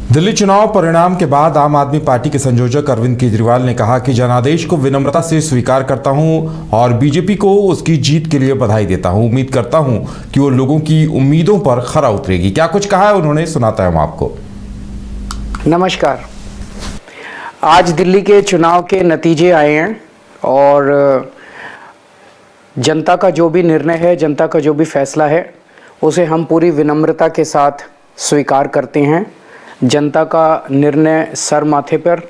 दिल्ली चुनाव परिणाम के बाद आम आदमी पार्टी के संयोजक अरविंद केजरीवाल ने कहा कि जनादेश को विनम्रता से स्वीकार करता हूं और बीजेपी को उसकी जीत के लिए बधाई देता हूं। उम्मीद करता हूं कि वो लोगों की उम्मीदों पर खरा उतरेगी। क्या कुछ कहा है उन्होंने, सुनाता है हम आपको। नमस्कार। आज दिल्ली के चुनाव के नतीजे आए हैं और जनता का जो भी निर्णय है, जनता का जो भी फैसला है, उसे हम पूरी विनम्रता के साथ स्वीकार करते हैं। जनता का निर्णय सर माथे पर।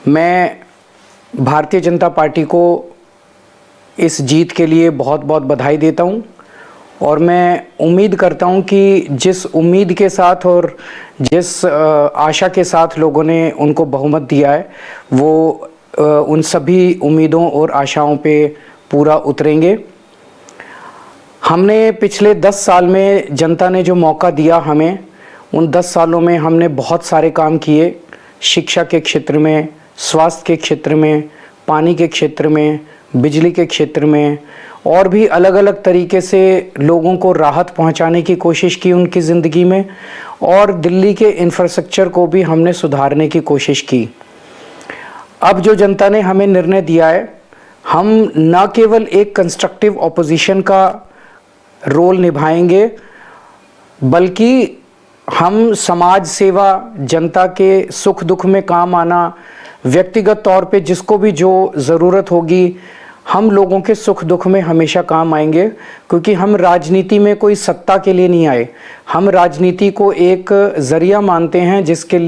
मैं भारतीय जनता पार्टी को इस जीत के लिए बहुत बहुत बधाई देता हूं और मैं उम्मीद करता हूं कि जिस उम्मीद के साथ और जिस आशा के साथ लोगों ने उनको बहुमत दिया है, वो उन सभी उम्मीदों और आशाओं पे पूरा उतरेंगे। हमने पिछले 10 साल में जनता ने जो मौका दिया हमें, उन 10 सालों में हमने बहुत सारे काम किए। शिक्षा के क्षेत्र में, स्वास्थ्य के क्षेत्र में, पानी के क्षेत्र में, बिजली के क्षेत्र में और भी अलग अलग तरीके से लोगों को राहत पहुंचाने की कोशिश की उनकी ज़िंदगी में, और दिल्ली के इंफ्रास्ट्रक्चर को भी हमने सुधारने की कोशिश की। अब जो जनता ने हमें निर्णय दिया है, हम न केवल एक कंस्ट्रक्टिव ऑपोजिशन का रोल निभाएंगे, बल्कि हम समाज सेवा, जनता के सुख दुख में काम आना, व्यक्तिगत तौर पे जिसको भी जो ज़रूरत होगी, हम लोगों के सुख दुख में हमेशा काम आएंगे। क्योंकि हम राजनीति में कोई सत्ता के लिए नहीं आए, हम राजनीति को एक ज़रिया मानते हैं जिसके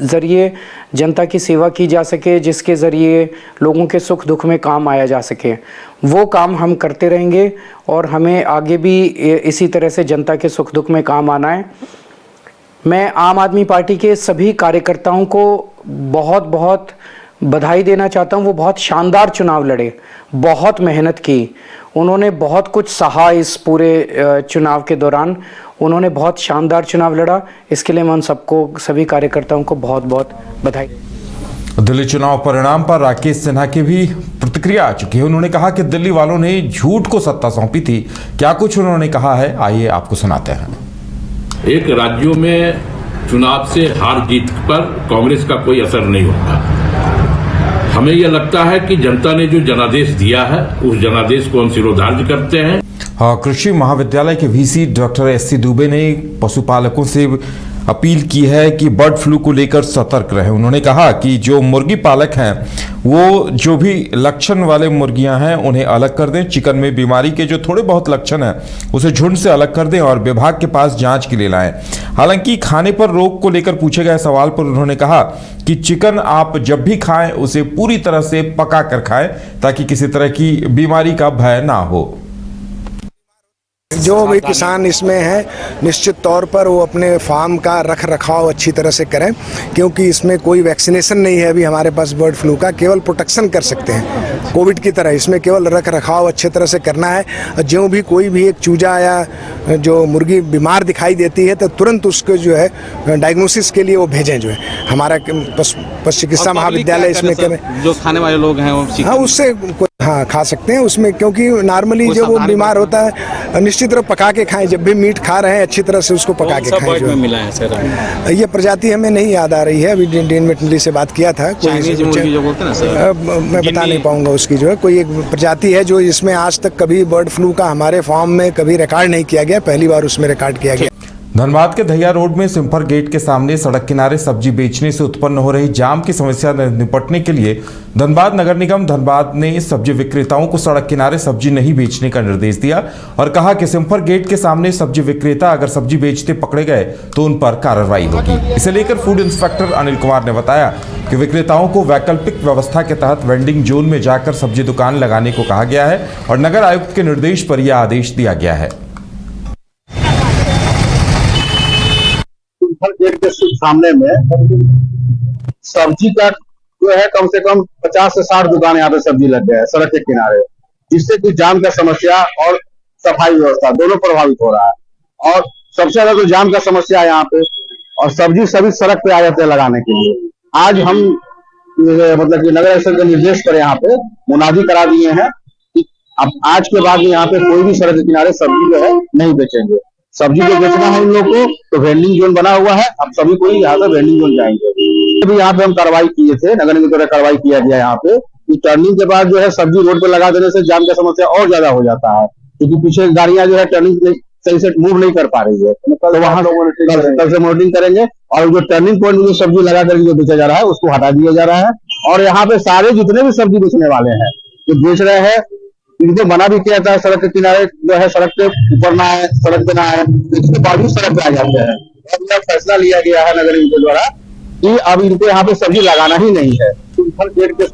ज़रिए जनता की सेवा की जा सके, जिसके ज़रिए लोगों के सुख दुख में काम आया जा सके। वो काम हम करते रहेंगे और हमें आगे भी इसी तरह से जनता के सुख दुख में काम आना है। मैं आम आदमी पार्टी के सभी कार्यकर्ताओं को बहुत बहुत बधाई देना चाहता हूं। वो बहुत शानदार चुनाव लड़े, बहुत मेहनत की, उन्होंने बहुत कुछ सहा। इस पूरे चुनाव के दौरान उन्होंने बहुत शानदार चुनाव लड़ा। इसके लिए मैं उन सबको, सभी कार्यकर्ताओं को बहुत बहुत बधाई। दिल्ली चुनाव परिणाम पर राकेश सिन्हा की भी प्रतिक्रिया आ चुकी है। उन्होंने कहा कि दिल्ली वालों ने झूठ को सत्ता सौंपी थी। क्या कुछ उन्होंने कहा है, आइए आपको सुनाते हैं। एक राज्यों में चुनाव से हार जीत पर कांग्रेस का कोई असर नहीं होता। हमें यह लगता है कि जनता ने जो जनादेश दिया है, उस जनादेश को हम सिरोधार्य करते हैं। कृषि महाविद्यालय के वीसी डॉक्टर एससी दुबे ने पशुपालकों से अपील की है कि बर्ड फ्लू को लेकर सतर्क रहें। उन्होंने कहा कि जो मुर्गी पालक हैं, वो जो भी लक्षण वाले मुर्गियां हैं उन्हें अलग कर दें। चिकन में बीमारी के जो थोड़े बहुत लक्षण हैं उसे झुंड से अलग कर दें और विभाग के पास जांच के लिए लाएं। हालांकि खाने पर रोक को लेकर पूछे गए सवाल पर उन्होंने कहा कि चिकन आप जब भी खाएं उसे पूरी तरह से पका कर खाएं ताकि किसी तरह की बीमारी का भय ना हो। जो भी किसान इसमें है, निश्चित तौर पर वो अपने फार्म का रख रखाव अच्छी तरह से करें, क्योंकि इसमें कोई वैक्सीनेशन नहीं है अभी हमारे पास बर्ड फ्लू का। केवल प्रोटेक्शन कर सकते हैं कोविड की तरह। इसमें केवल रख रखाव अच्छे तरह से करना है। जो भी कोई भी एक चूजा या जो मुर्गी बीमार दिखाई देती है तो तुरंत उसको जो है डायग्नोसिस के लिए वो भेजें। जो है हमारा पशु चिकित्सा महाविद्यालय इसमें करें। जो खाने वाले लोग हैं वो हाँ, उससे खा सकते हैं उसमें, क्योंकि नॉर्मली जो वो बीमार होता है निश्चित तरह पका के खाएं। जब भी मीट खा रहे हैं अच्छी तरह से उसको पका के खाएं। जो मिला है सर, ये प्रजाति हमें नहीं याद आ रही है। अभी डीन मेटली से बात किया था, कोई जो बोलते हैं ना सर, मैं बता नहीं पाऊंगा उसकी। जो है कोई एक प्रजाति है जो इसमें आज तक कभी बर्ड फ्लू का हमारे फार्म में कभी रिकॉर्ड नहीं किया गया, पहली बार उसमें रिकॉर्ड किया गया। धनबाद के दहिया रोड में सिम्फर गेट के सामने सड़क किनारे सब्जी बेचने से उत्पन्न हो रही जाम की समस्या से निपटने के लिए धनबाद नगर निगम धनबाद ने सब्जी विक्रेताओं को सड़क किनारे सब्जी नहीं बेचने का निर्देश दिया और कहा कि सिम्फर गेट के सामने सब्जी विक्रेता अगर सब्जी बेचते पकड़े गए तो उन पर कार्रवाई होगी। इसे लेकर फूड इंस्पेक्टर अनिल कुमार ने बताया कि विक्रेताओं को वैकल्पिक व्यवस्था के तहत वेंडिंग जोन में जाकर सब्जी दुकान लगाने को कहा गया है और नगर आयुक्त के निर्देश पर यह आदेश दिया गया है। गेट के सामने में सब्जी का जो है कम से कम 50 से 60 दुकान यहाँ पे सब्जी लग गए हैं सड़क के किनारे, जिससे कुछ जाम का समस्या और सफाई व्यवस्था दोनों प्रभावित हो रहा है। और सबसे ज्यादा तो जाम का समस्या है यहाँ पे, और सब्जी सभी सड़क पे आ जाते हैं लगाने के लिए। आज हम मतलब कि नगर आयुक्त के निर्देश पर यहाँ पे मुनादी करा दिए हैं कि अब आज के बाद यहाँ पे कोई भी सड़क के किनारे सब्जी जो है नहीं बेचेंगे। सब्जी को बेचना है उन लोग को, तो वेंडिंग जोन बना हुआ है। अब सभी कोई यहाँ से वेंडिंग जोन जाएंगे। अभी यहाँ पे हम कार्रवाई किए थे, नगर निगम द्वारा कार्रवाई किया गया यहाँ पे कि टर्निंग के बाद जो है सब्जी रोड पे लगा देने से जाम का समस्या और ज्यादा हो जाता है, क्योंकि पीछे गाड़ियां जो है टर्निंग सही से मूव नहीं कर पा रही है। तो वहां कल से मॉनिटरिंग करेंगे और जो टर्निंग पॉइंट में जो सब्जी लगा करके जो बेचा जा रहा है उसको हटा दिया जा रहा है। और यहाँ पे सारे जितने भी सब्जी बेचने वाले हैं जो बेच रहे हैं, इनको मना भी किया था सड़क के किनारे जो है सड़क के ऊपर ना है, सड़क पे ना है, इसके बावजूद सड़क पे आ जाते हैं। अब यह फैसला लिया गया है नगर निगम के द्वारा कि अब इनको यहाँ पे सब्जी लगाना ही नहीं है। हर गेट के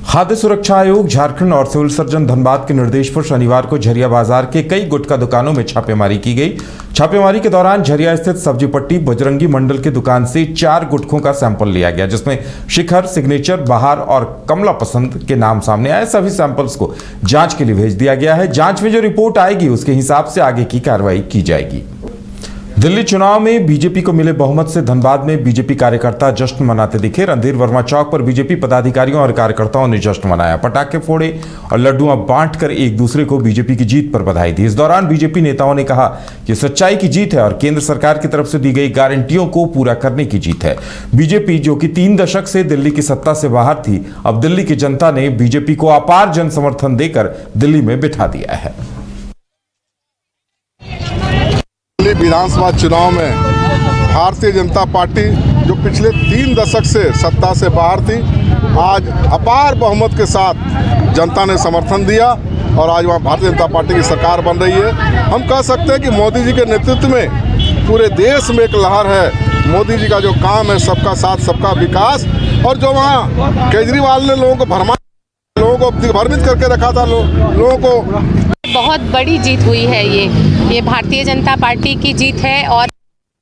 खाद्य सुरक्षा आयोग झारखंड और सिविल सर्जन धनबाद के निर्देश पर शनिवार को झरिया बाजार के कई गुटखा दुकानों में छापेमारी की गई। छापेमारी के दौरान झरिया स्थित सब्जी पट्टी बजरंगी मंडल की दुकान से 4 गुटखों का सैंपल लिया गया, जिसमें शिखर, सिग्नेचर, बहार और कमला पसंद के नाम सामने आए। सभी सैंपल्स को जांच के लिए भेज दिया गया है। जांच में जो रिपोर्ट आएगी उसके हिसाब से आगे की कार्रवाई की जाएगी। दिल्ली चुनाव में बीजेपी को मिले बहुमत से धनबाद में बीजेपी कार्यकर्ता जश्न मनाते दिखे। रणधीर वर्मा चौक पर बीजेपी पदाधिकारियों और कार्यकर्ताओं ने जश्न मनाया, पटाखे फोड़े और लड्डुआं बांटकर एक दूसरे को बीजेपी की जीत पर बधाई दी। इस दौरान बीजेपी नेताओं ने कहा कि सच्चाई की जीत है और केंद्र सरकार की तरफ से दी गई गारंटियों को पूरा करने की जीत है। बीजेपी जो कि 3 दशक से दिल्ली की सत्ता से बाहर थी, अब दिल्ली की जनता ने बीजेपी को अपार जन समर्थन देकर दिल्ली में बिठा दिया है। विधानसभा चुनाव में भारतीय जनता पार्टी जो पिछले 3 दशक से सत्ता से बाहर थी, आज अपार बहुमत के साथ जनता ने समर्थन दिया और आज वहाँ भारतीय जनता पार्टी की सरकार बन रही है। हम कह सकते हैं कि मोदी जी के नेतृत्व में पूरे देश में एक लहर है। मोदी जी का जो काम है सबका साथ सबका विकास, और जो वहाँ केजरीवाल ने लोगों को भ्रमित करके रखा था, लोगों को बहुत बड़ी जीत हुई है। ये भारतीय जनता पार्टी की जीत है और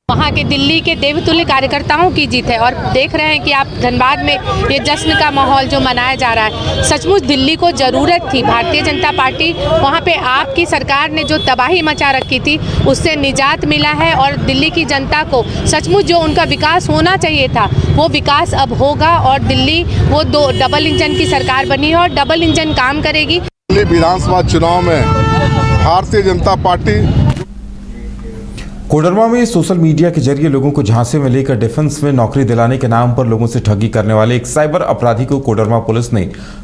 वहाँ के दिल्ली के देवतुल्य कार्यकर्ताओं की जीत है। और देख रहे हैं कि आप धनबाद में ये जश्न का माहौल जो मनाया जा रहा है, सचमुच दिल्ली को ज़रूरत थी। भारतीय जनता पार्टी वहाँ पे आपकी सरकार ने जो तबाही मचा रखी थी उससे निजात मिला है और दिल्ली की जनता को सचमुच जो उनका विकास होना चाहिए था वो विकास अब होगा और दिल्ली वो 2 डबल इंजन की सरकार बनी है और डबल इंजन काम करेगी। विधानसभा चुनाव में भारतीय जनता पार्टी कोडरमा में सोशल मीडिया के जरिए लोगों को झांसे में लेकर डिफेंस में नौकरी दिलाने के नाम पर लोगों से ठगी करने वाले एक साइबर अपराधी को कोडरमा पुलिस ने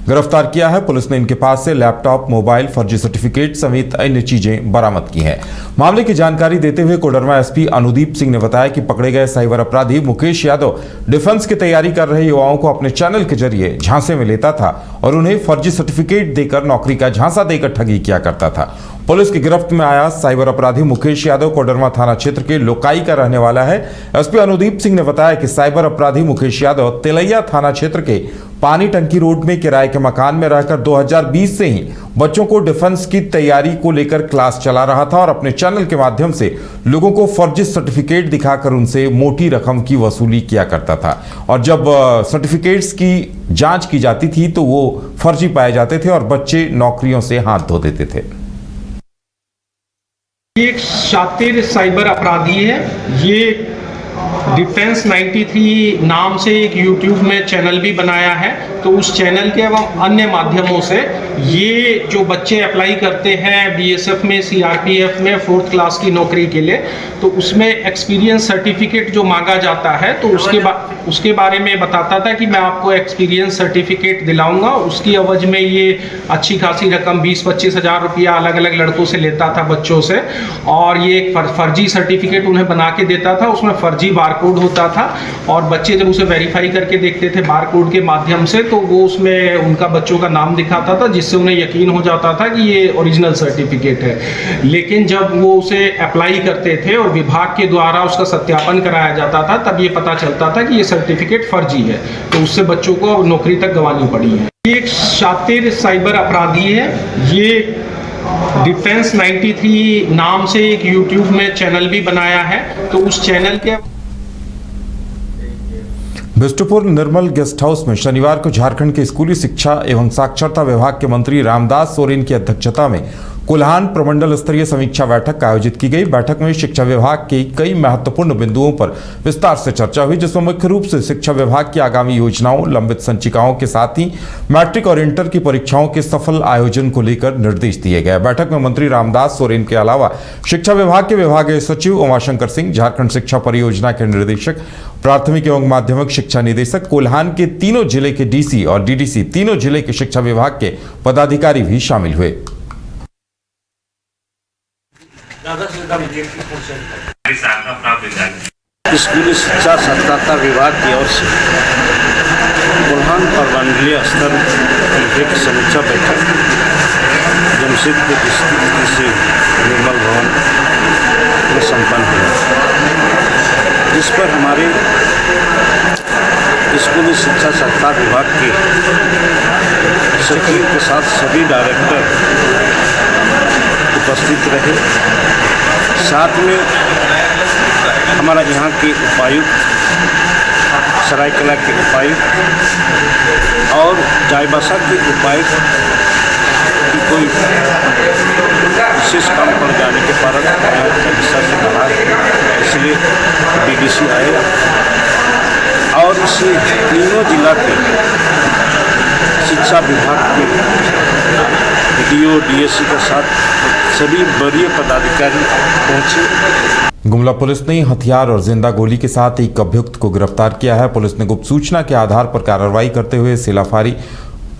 गिरफ्तार किया है। पुलिस ने इनके पास से लैपटॉप, मोबाइल, फर्जी सर्टिफिकेट समेत अन्य चीजें बरामद की हैं। मामले की जानकारी देते हुए कोडरमा एसपी अनुदीप सिंह ने बताया कि पकड़े गए साइबर अपराधी मुकेश यादव डिफेंस की तैयारी कर रहे युवाओं को अपने चैनल के जरिए झांसे में लेता था और उन्हें फर्जी सर्टिफिकेट देकर नौकरी का झांसा देकर ठगी किया करता था। पुलिस की गिरफ्त में आया साइबर अपराधी मुकेश यादव कोडरमा थाना क्षेत्र के लोकाई का रहने वाला है। एसपी अनुदीप सिंह ने बताया कि साइबर अपराधी मुकेश यादव तिलैया थाना क्षेत्र के पानी टंकी रोड में किराए के मकान में रहकर 2020 से ही बच्चों को डिफेंस की तैयारी को लेकर क्लास चला रहा था और अपने चैनल के माध्यम से लोगों को फर्जी सर्टिफिकेट दिखाकर उनसे मोटी रकम की वसूली किया करता था। और जब सर्टिफिकेट्स की जांच की जाती थी तो वो फर्जी पाए जाते थे और बच्चे नौकरियों से हाथ धो देते थे। ये एक शातिर साइबर अपराधी है। ये डिफेंस 93 नाम से एक यूट्यूब में चैनल भी बनाया है। तो उस चैनल के एवं अन्य माध्यमों से ये जो बच्चे अप्लाई करते हैं बीएसएफ में, सीआरपीएफ में 4th क्लास की नौकरी के लिए, तो उसमें एक्सपीरियंस सर्टिफिकेट जो मांगा जाता है तो उसके बारे में बताता था कि मैं आपको एक्सपीरियंस सर्टिफिकेट दिलाऊंगा। उसकी एवज में ये अच्छी खासी रकम 20-25 हज़ार रुपया अलग अलग लड़कों से लेता था, बच्चों से, और ये एक फर्जी सर्टिफिकेट उन्हें बना के देता था। उसमें फर्जी बारकोड होता था और बच्चे जब उसे वेरीफाई करके देखते थे बारकोड के माध्यम से तो वो उसमें उनका बच्चों का नाम दिखाता था, जिससे उन्हें यकीन हो जाता था कि ये ओरिजिनल सर्टिफिकेट है। लेकिन जब वो उसे अप्लाई करते थे और विभाग के द्वारा उसका सत्यापन कराया जाता था तब ये पता चलता था कि ये सर्टिफिकेट फर्जी है। तो उससे बच्चों को नौकरी तक गंवानी पड़ी है। ये एक शातिर साइबर अपराधी है। ये डिफेंस 93 नाम से एक यूट्यूब में चैनल भी बनाया है। तो उस चैनल के बिष्टुपुर निर्मल गेस्ट हाउस में शनिवार को झारखंड के स्कूली शिक्षा एवं साक्षरता विभाग के मंत्री रामदास सोरेन की अध्यक्षता में कोल्हान प्रमंडल स्तरीय समीक्षा बैठक आयोजित की गई। बैठक में शिक्षा विभाग के कई महत्वपूर्ण बिंदुओं पर विस्तार से चर्चा हुई, जिसमें मुख्य रूप से शिक्षा विभाग की आगामी योजनाओं, लंबित संचिकाओं के साथ ही मैट्रिक और इंटर की परीक्षाओं के सफल आयोजन को लेकर निर्देश दिए गए। बैठक में मंत्री रामदास सोरेन के अलावा शिक्षा विभाग के विभागीय सचिव उमाशंकर सिंह, झारखंड शिक्षा परियोजना के निर्देशक, प्राथमिक एवं माध्यमिक शिक्षा निदेशक, कोल्हान के तीनों जिले के डीसी और डीडीसी, तीनों जिले के शिक्षा विभाग के पदाधिकारी भी शामिल हुए। स्कूली शिक्षा साक्षरता विभाग की ओर से कोल्हान प्रमंडलीय स्तर की एक समीक्षा बैठक जमशेदपुर स्थित से निर्मल भवन में संपन्न हुआ, जिस पर हमारे स्कूली शिक्षा साक्षरता विभाग के सचिव के साथ सभी डायरेक्टर उपस्थित रहे। साथ में हमारा यहाँ के उपायुक्त, सरायकला के उपायुक्त और चाईबासा के उपायुक्त की कोई विशेष काम पड़ जाने के कारण चाईबासा से बाहर, इसलिए डीडीसी आए और इसे तीनों जिला के शिक्षा विभाग के डीओ डीएससी के साथ सभी वरीय पदाधिकारी पहुंचे। गुमला पुलिस ने हथियार और जिंदा गोली के साथ एक अभियुक्त को गिरफ्तार किया है। पुलिस ने गुप्त सूचना के आधार पर कार्रवाई करते हुए सिलाफारी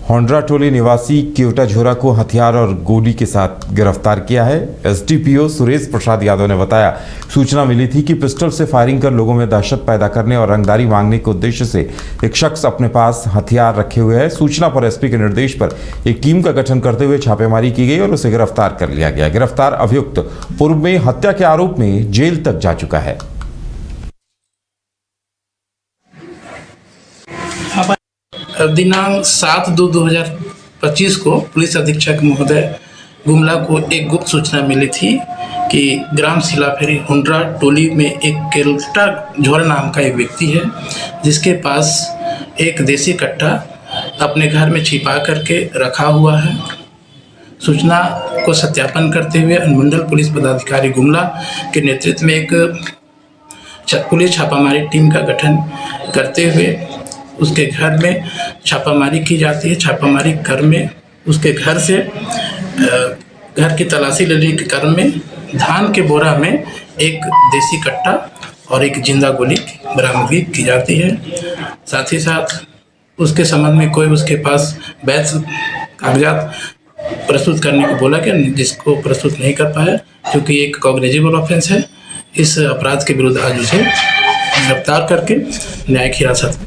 होंड्रा टोली निवासी केवटा झोरा को हथियार और गोली के साथ गिरफ्तार किया है। एसडीपीओ सुरेश प्रसाद यादव ने बताया, सूचना मिली थी कि पिस्टल से फायरिंग कर लोगों में दहशत पैदा करने और रंगदारी मांगने के उद्देश्य से एक शख्स अपने पास हथियार रखे हुए है। सूचना पर एसपी के निर्देश पर एक टीम का गठन करते हुए छापेमारी की गई और उसे गिरफ्तार कर लिया गया। गिरफ्तार अभियुक्त पूर्व में हत्या के आरोप में जेल तक जा चुका है। दिनांक 7/2/2025 को पुलिस अधीक्षक महोदय गुमला को एक गुप्त सूचना मिली थी कि ग्राम सिलाफेरी हुंड्रा टोली में एक केवटा झोरा नाम का एक व्यक्ति है, जिसके पास एक देसी कट्टा अपने घर में छिपा करके रखा हुआ है। सूचना को सत्यापन करते हुए अनुमंडल पुलिस पदाधिकारी गुमला के नेतृत्व में एक पुलिस छापामारी टीम का गठन करते हुए उसके घर में छापामारी की जाती है। छापामारी क्रम में उसके घर से घर की तलाशी लेने के क्रम में धान के बोरा में एक देसी कट्टा और एक जिंदा गोली बरामदगी की जाती है। साथ ही साथ उसके संबंध में कोई उसके पास वैध कागजात प्रस्तुत करने को बोला गया, जिसको प्रस्तुत नहीं कर पाया, क्योंकि एक कॉग्निजेबल ऑफेंस है। इस अपराध के विरुद्ध आज उसे गिरफ्तार करके न्यायिक हिरासत